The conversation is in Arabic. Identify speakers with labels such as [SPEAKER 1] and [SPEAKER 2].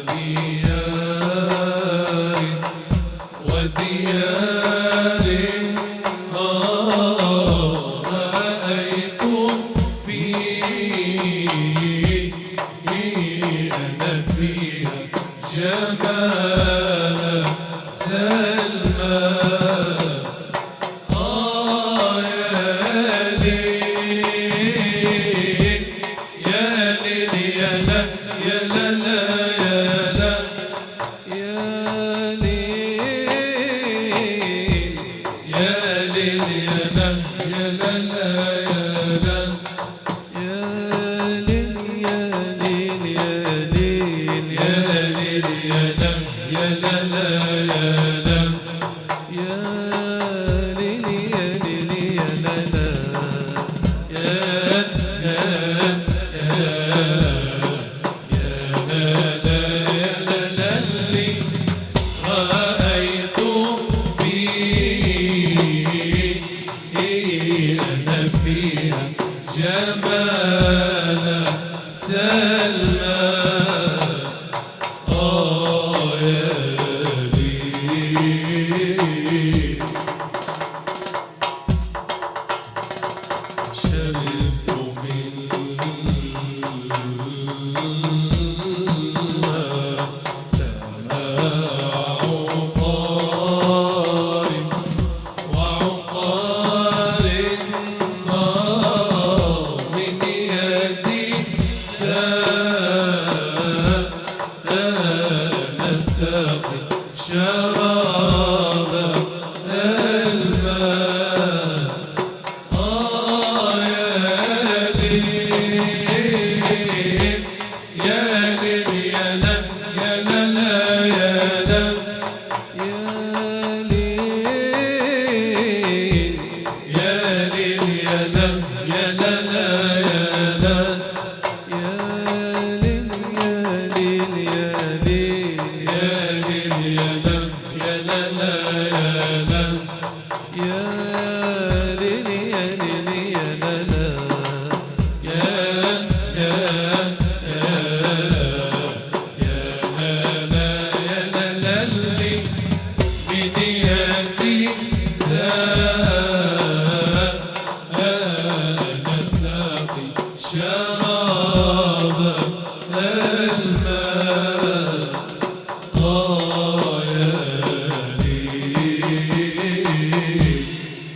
[SPEAKER 1] ديار وديار رأيت فيه أنا فيها جمال سلمى. أنا فيها جمال سلمى. يا ليل شربت من شراب الماء. يا ليل يا ليل يا لا يا لا لا يا لا يا ليل يا ليل يا لا يا لا لا يا لا يا ليل يا ليل يا ليل يا لا يا لا لا يا ليل يا ليل يا لا لا يا لا لا اللي بدياتي أنا ساقي شراب الماء.